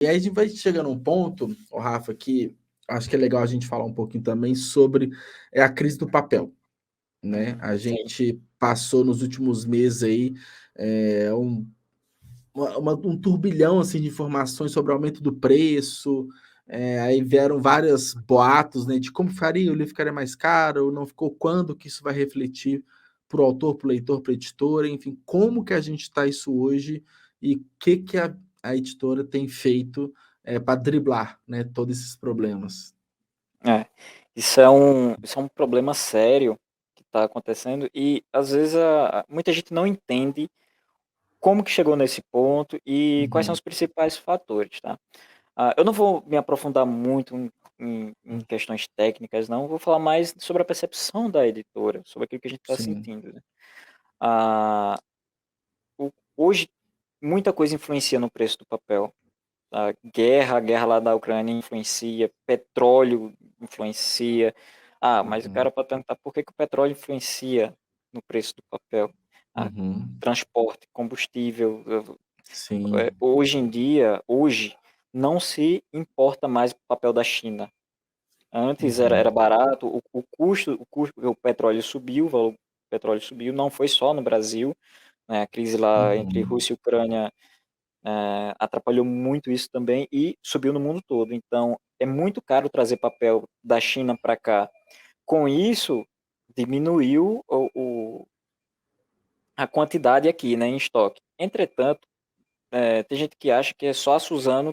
E aí a gente vai chegar num ponto, ô Rafa, que acho que é legal a gente falar um pouquinho também sobre a crise do papel, né? A Sim. gente passou nos últimos meses aí um, um turbilhão assim, de informações sobre o aumento do preço, aí vieram vários boatos, né, de como ficaria, o livro ficaria mais caro, não ficou, quando que isso vai refletir para o autor, para o leitor, para a editora, enfim, como que a gente está isso hoje e o que, que a editora tem feito para driblar, né, todos esses problemas. É. Isso é um problema sério que está acontecendo e, às vezes, muita gente não entende como que chegou nesse ponto e quais são Uhum, os principais fatores, tá? Eu não vou me aprofundar muito em questões técnicas, não. Vou falar mais sobre a percepção da editora, sobre aquilo que a gente está sim. sentindo, né. Ah, hoje, muita coisa influencia no preço do papel. A guerra lá da Ucrânia influencia, petróleo influencia. Mas o Uhum, cara pode perguntar por que que o petróleo influencia no preço do papel? Ah, uhum, transporte, combustível, sim. hoje em dia, não se importa mais o papel da China. Antes era Uhum, barato, o petróleo subiu, o valor do petróleo subiu, não foi só no Brasil, né, a crise lá entre uhum, Rússia e Ucrânia, atrapalhou muito isso também e subiu no mundo todo. Então, é muito caro trazer papel da China para cá. Com isso, diminuiu a quantidade aqui, né, em estoque. Entretanto, tem gente que acha que é só a Suzano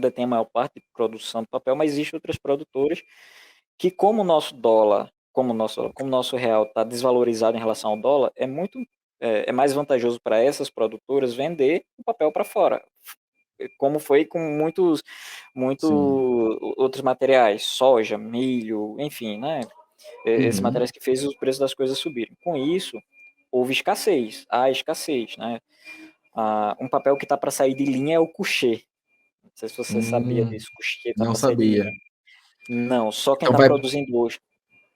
detém a maior parte de produção de papel, mas existem outras produtoras que, como o nosso dólar, como o nosso real está desvalorizado em relação ao dólar, é mais vantajoso para essas produtoras vender o papel para fora, como foi com muito sim. outros materiais, soja, milho, enfim, né? Esses materiais Uhum. que fez os preços das coisas subirem. Com isso, houve escassez, há escassez, né? Um papel que está para sair de linha é o couché. Não sei se você sabia Hum, disso, couché está não para sair de sabia. linha. Não, só quem Então está vai, produzindo hoje.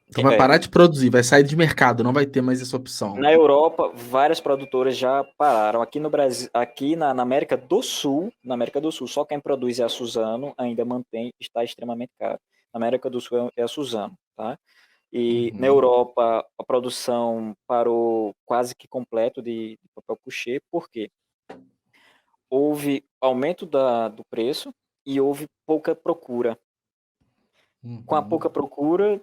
então vai É, parar de produzir, vai sair de mercado, não vai ter mais essa opção. na Europa, várias produtoras já pararam. Aqui no Brasil, aqui na América do Sul, só quem produz é a Suzano, ainda mantém, está extremamente caro. Na América do Sul é a Suzano, tá? E na Uhum, Europa a produção parou quase que completo de papel couché, por quê? Houve aumento do preço e houve pouca procura. Com a pouca uhum, procura,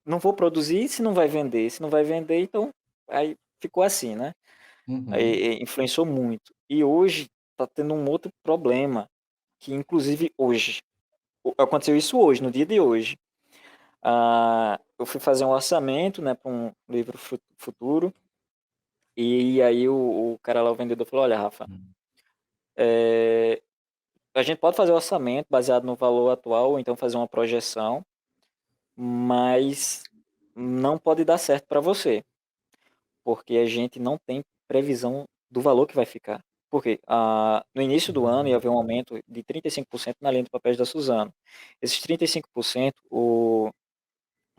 não vou produzir se não vai vender. Se não vai vender, então aí ficou assim, né? uhum, Aí, influenciou muito. E hoje está tendo um outro problema, que inclusive hoje, aconteceu isso hoje, no dia de hoje. Eu fui fazer um orçamento, né, para um livro futuro, e aí o cara lá, o vendedor, falou: olha, Rafa, é, a gente pode fazer o orçamento baseado no valor atual, ou então fazer uma projeção, mas não pode dar certo para você, porque a gente não tem previsão do valor que vai ficar. Porque no início do ano ia uhum. haver um aumento de 35% na linha de papéis da Suzano. Esses 35%, o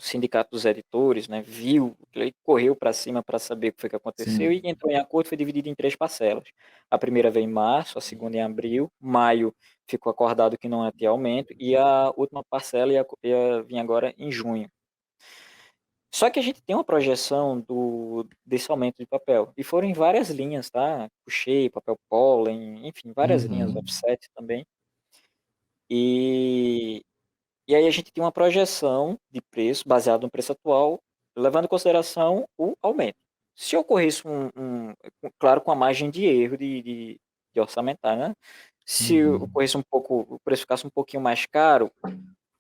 sindicato dos editores, né, viu, ele correu para cima para saber o que foi que aconteceu e Sim. entrou em acordo, foi dividido em 3 parcelas. A primeira veio em março, a segunda em abril, maio ficou acordado que não ia ter aumento e a última parcela ia vir agora em junho. Só que a gente tem uma projeção desse aumento de papel, e foram em várias linhas, tá, couché, papel pólen, enfim, várias linhas, Uhum, offset também. E e aí a gente tem uma projeção de preço baseado no preço atual, levando em consideração o aumento. Se ocorresse claro, com a margem de erro de orçamentário, né. Se uhum, ocorresse o preço ficasse um pouquinho mais caro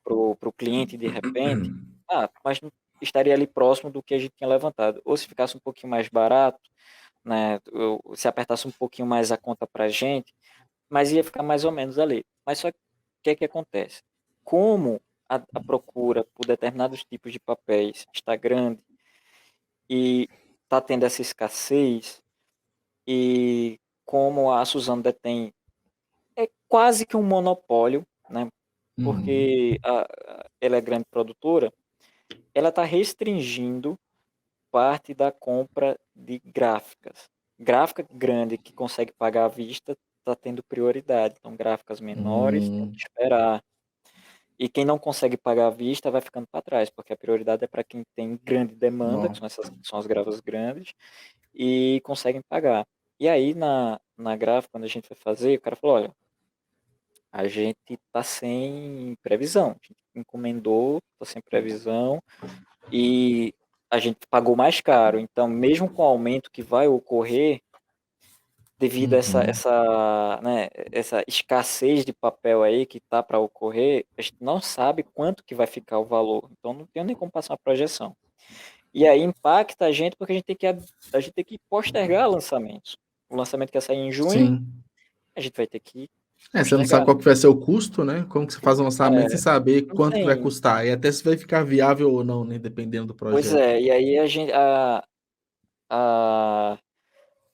para o cliente de repente, mas não estaria ali próximo do que a gente tinha levantado. Ou se ficasse um pouquinho mais barato, né, ou se apertasse um pouquinho mais a conta pra gente, mas ia ficar mais ou menos ali. Mas só que o que é que acontece? Como a procura por determinados tipos de papéis está grande e está tendo essa escassez, e como a Suzano detém quase que um monopólio, né, uhum, porque ela é grande produtora, ela está restringindo parte da compra de gráficas. Gráfica grande que consegue pagar à vista está tendo prioridade. Então, gráficas menores tem que Hum, esperar. E quem não consegue pagar à vista vai ficando para trás, porque a prioridade é para quem tem grande demanda, que não. são são as gráficas grandes, e conseguem pagar. E aí, na gráfica, quando a gente foi fazer, o cara falou: olha, a gente está sem previsão. A gente encomendou, está sem previsão, e a gente pagou mais caro. Então, mesmo com o aumento que vai ocorrer, devido a Uhum. né, essa escassez de papel aí que tá para ocorrer, a gente não sabe quanto que vai ficar o valor. Então, não tem nem como passar uma projeção. E aí impacta a gente porque a gente tem que postergar lançamentos. O lançamento que ia sair em junho, Sim. a gente vai ter que Você não sabe postergar. qual que vai ser o custo, né? Como que você faz um orçamento sem É, saber não quanto que vai tem. custar, e até se vai ficar viável ou não, né, dependendo do Pois projeto. é, e aí a,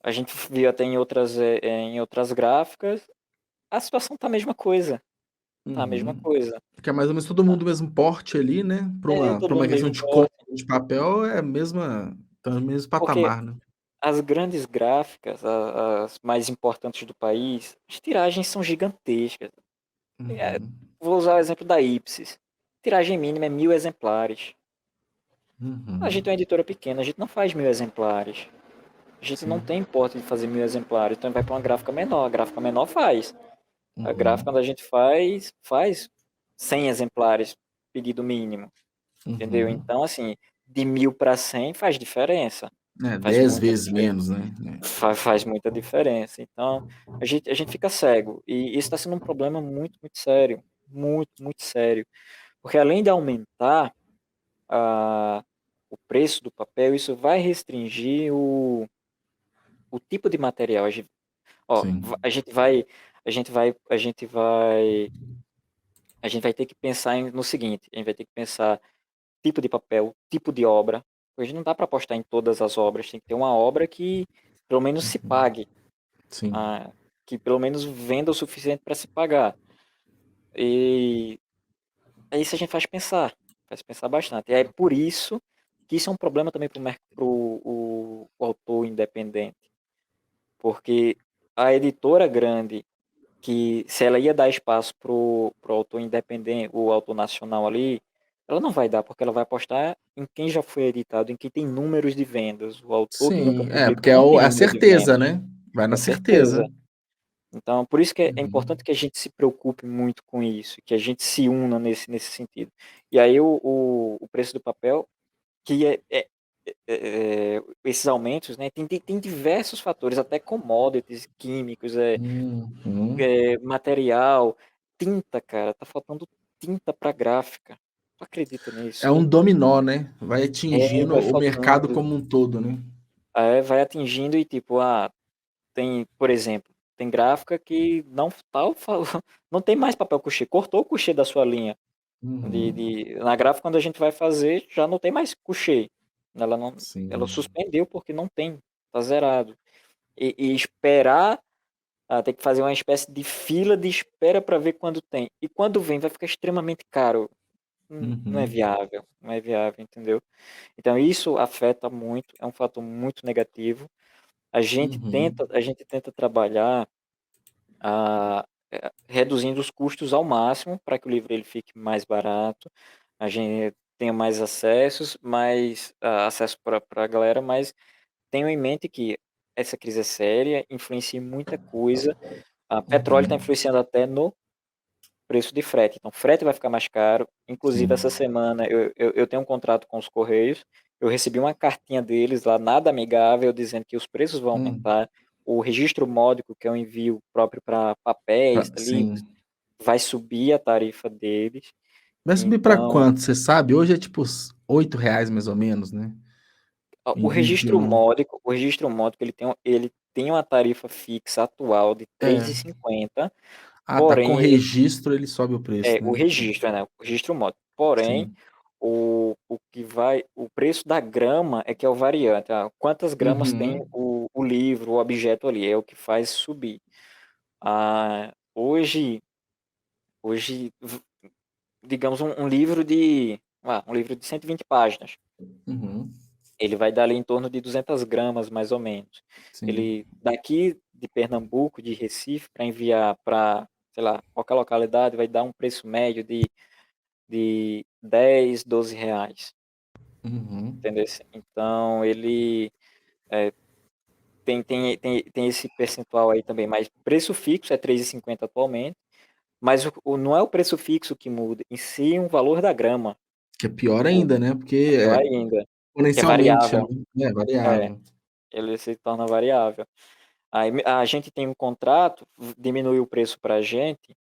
a gente viu até em outras gráficas, a situação tá a mesma coisa. Tá a mesma Uhum. coisa. Porque é mais ou menos todo mundo do mesmo porte ali, né, para É, uma todo pra uma mundo questão mesmo de compra porte. de papel é a mesma tá no mesmo Porque patamar, né. as grandes gráficas, as mais importantes do país, as tiragens são gigantescas. Eh, Uhum, Vou usar o exemplo da Ipsis. Tiragem mínima é 1000 exemplares. A gente é uma uhum. editora pequena, a gente não faz 1000 exemplares. A gente não Sim. tem porte de fazer 1000 exemplares, então vai para uma gráfica menor. A gráfica menor faz. A gráfica Uhum, quando a gente faz 100 exemplares, pedido mínimo, entendeu? uhum. Então, assim, de 1000 para 100 faz diferença. É, Faz 10 muita vezes diferença. menos, né. É. Faz muita diferença. Então, a gente fica cego. E isso está sendo um problema muito, muito sério. Muito, muito sério. Porque além de aumentar o preço do papel, isso vai restringir o tipo de material. Ó, Sim. a gente a gente vai ter que pensar no seguinte, a gente vai ter que pensar tipo de papel, tipo de obra. Hoje não dá para apostar em todas as obras, tem que ter uma obra que pelo menos se Uhum. pague, Sim. ah, que pelo menos venda o suficiente para se pagar. E é isso a gente faz pensar bastante. E é por isso que isso é um problema também para o autor independente, porque a editora grande, que se ela ia dar espaço pro autor independente, o autor nacional ali, ela não vai dar, porque ela vai apostar em quem já foi editado, em quem tem números de vendas. O autor que nunca Sim, é, porque publicou é não o tem é a número de certeza, vendas, né, vai é na certeza. certeza. Então, por isso que é importante Uhum, que a gente se preocupe muito com isso, que a gente se una nesse sentido. E aí o preço do papel, que esses aumentos, né, tem diversos fatores, até commodities, químicos, uhum. material, tinta, cara, tá faltando tinta para gráfica. Tu acredita É nisso? um dominó, né, vai atingindo Vai o mercado faltando. como um todo, né. Vai atingindo e tipo, tem, por exemplo, tem gráfica que não não tem mais papel couché, cortou o couché da sua linha. Uhum. Na gráfica, quando a gente vai fazer, já não tem mais couché. Ela não, ela Sim. suspendeu porque não tem, tá zerado. E esperar, tem que fazer uma espécie de fila de espera para ver quando tem. E quando vem, vai ficar extremamente caro. Não é Uhum, viável, não é viável, entendeu? Então isso afeta muito, é um fator muito negativo. uhum, A gente tenta trabalhar reduzindo os custos ao máximo para que o livro ele fique mais barato, a gente tenha mais acessos, mais acesso para a galera, mas tenham em mente que essa crise é séria, influencia em muita coisa. A petróleo está uhum. influenciando até no preço de frete. Então, frete vai ficar mais caro. Inclusive, essa Sim. semana eu tenho um contrato com os Correios. Eu recebi uma cartinha deles lá, nada amigável, dizendo que os preços vão Hum. aumentar. O registro módico, que é o envio próprio para papéis, livros, Sim. vai subir a tarifa deles. Vai subir pra Então, quanto, você sabe? Hoje é tipo R$ 8 mais ou menos, né, enviando. o registro módico ele tem uma tarifa fixa atual de três e É. cinquenta. Ah, tá, com Porém, registro ele sobe o preço, o né. registro, né, o registro módico. Porém, Sim. o preço da grama é que é o variante, quantas gramas tem Uhum. o livro, o objeto ali, é o que faz subir. Hoje, digamos, um livro de 120 páginas, Uhum. ele vai dar ali em torno de 200 gramas, mais ou menos. Sim. Ele, daqui de Pernambuco, de Recife, para enviar para, sei lá, qualquer localidade, vai dar um preço médio de 10, 12 reais, Uhum. entendeu? Então, ele tem esse percentual aí também, mas preço fixo é 3,50 atualmente, mas não é o preço fixo que muda, em si um valor da grama, Que é pior o, ainda, né? é Porque pior é ainda, que é exponencialmente, variável, né? É é, variável. ele se torna variável. Aí a gente tem um contrato, diminui o preço para a gente,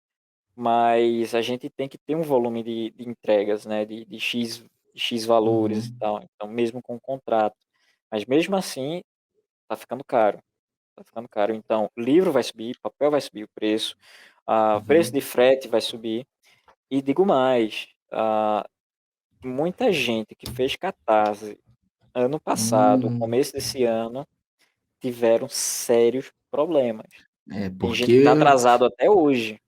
mas a gente tem que ter um volume de entregas, né? De X valores e Uhum. tal. Então, mesmo com o contrato. Mas mesmo assim, tá ficando caro. Tá ficando caro. Então, livro vai subir, papel vai subir o preço, preço de Uhum. frete vai subir. E digo mais, muita gente que fez catarse ano passado, Hum. começo desse ano, tiveram sérios problemas. É Tem gente que está porque atrasado até hoje.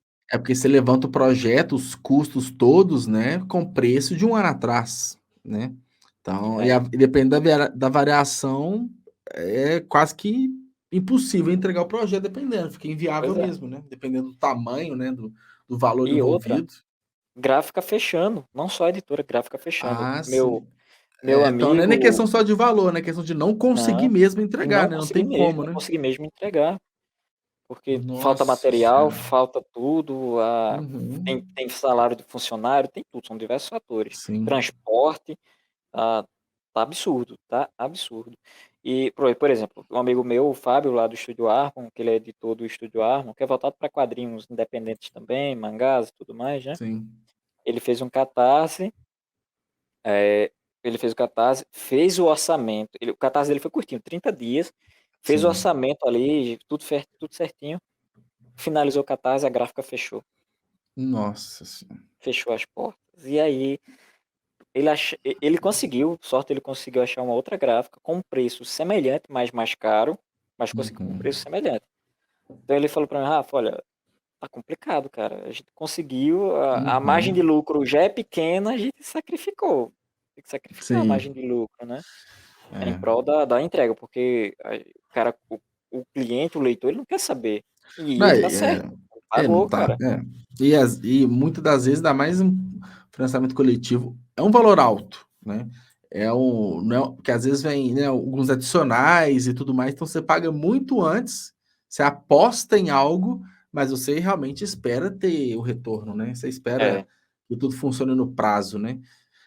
você levanta o projeto, os custos todos, né, com preço de um ano atrás, né. Então, É, e dependendo da variação, é quase que impossível entregar o projeto dependendo, fica inviável pois é. mesmo, né, dependendo do tamanho, né, do valor E outra, envolvido. gráfica fechando, não só a editora, gráfica fechando. Ah, Meu, sim. meu Então não é nem amigo, questão só de valor, né, é questão de não conseguir não, mesmo de entregar, né, não tem como, não né. consegui mesmo entregar, porque falta Nossa material, senhora. falta tudo, Uhum. tem salário do funcionário, tem tudo, são diversos fatores. Sim, Transporte, ah, tá absurdo. E, por exemplo, um amigo meu, o Fábio, lá do Estúdio Armon, que ele é editor do Estúdio Armon, que é voltado para quadrinhos independentes também, mangás e tudo mais, né? sim, Ele fez um catarse, é, ele fez o catarse, fez o orçamento. O catarse dele foi curtinho, 30 dias, fez o sim. orçamento ali, tudo certinho, finalizou o catarse, a gráfica fechou, Nossa senhora. fechou as portas. E aí ele conseguiu, sorte ele conseguiu achar uma outra gráfica com um preço semelhante, mas mais caro, mas conseguiu com um Uhum. preço semelhante. Então ele falou para mim, Rafa, olha, tá complicado, cara. A gente conseguiu, a margem de Uhum. lucro já é pequena, a gente sacrificou. Tem que sacrificar a margem Sim, de lucro, né? Em é. prol da entrega, porque cara, o cliente, o leitor, ele não quer saber. E Não, ele tá certo. Ele não pagou, tá, cara. e muitas das vezes, ainda mais um financiamento coletivo, é um valor alto, né, não é porque às vezes vem, né, alguns adicionais e tudo mais, então você paga muito antes, você aposta em algo, mas você realmente espera ter o retorno, né, você espera É, que tudo funcione no prazo, né.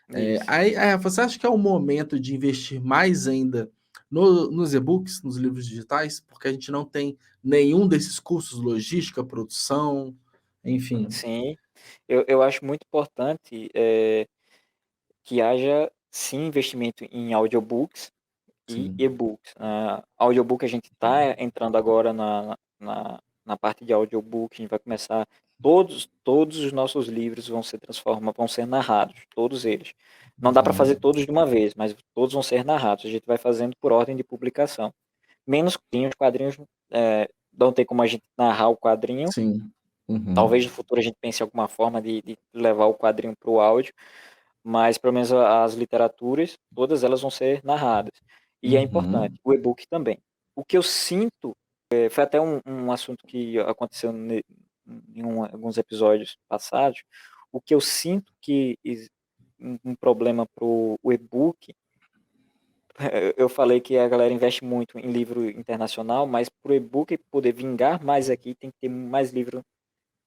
isso. Aí, você acha que é o momento de investir mais ainda nos e-books, nos livros digitais? Porque a gente não tem nenhum desses custos, logística, produção, enfim. Sim, eu acho muito importante que haja, sim, investimento em audiobooks e Sim. e-books. Audiobook a gente está entrando agora na parte de audiobook, a gente vai começar, todos os nossos livros vão ser transformados, vão ser narrados, todos eles. Não dá para fazer Uhum. todos de uma vez, mas todos vão ser narrados, a gente vai fazendo por ordem de publicação. Menos quadrinhos, não tem como a gente narrar o quadrinho, Sim. talvez Uhum. no futuro a gente pense em alguma forma de levar o quadrinho para o áudio, mas pelo menos as literaturas, todas elas vão ser narradas. E é Uhum. importante, o e-book também. O que eu sinto, foi até um assunto que aconteceu em alguns episódios passados, o que eu sinto que um problema para o e-book, eu falei que a galera investe muito em livro internacional, mas para o e-book poder vingar mais aqui, tem que ter mais livro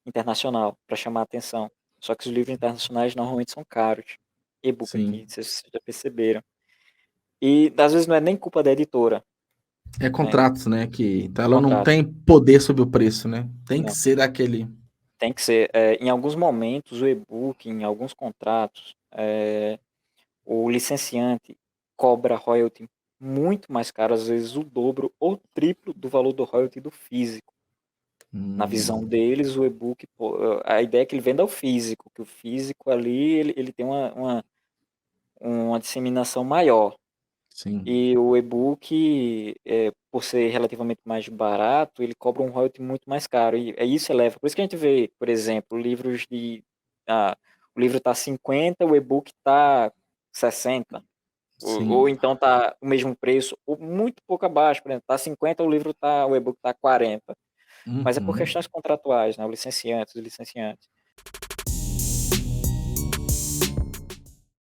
internacional para chamar a atenção. Só que os livros internacionais normalmente são caros. E-book aqui, Sim. vocês já perceberam. E às vezes não é nem culpa da editora, É né? contratos, né, que então ela não Contrato. tem poder sobre o preço, né. Tem que Não. ser aquele. Tem que ser. Em alguns momentos, o e-book, em alguns contratos, o licenciante cobra royalty muito mais caro, às vezes o dobro ou triplo do valor do royalty do físico. Na visão Hum. deles, o e-book, pô, a ideia é que ele venda o físico, que o físico ali ele tem uma disseminação maior. Sim. E o e-book, por ser relativamente mais barato, ele cobra um royalty muito mais caro. E isso eleva. Por isso que a gente vê, por exemplo, livros o livro está 50, o e-book está 60. Ou Sim. então tá o mesmo preço, ou muito pouco abaixo, por exemplo, tá 50, o e-book tá 40. Mas é por Uhum. questões contratuais, né? O licenciante, os licenciantes.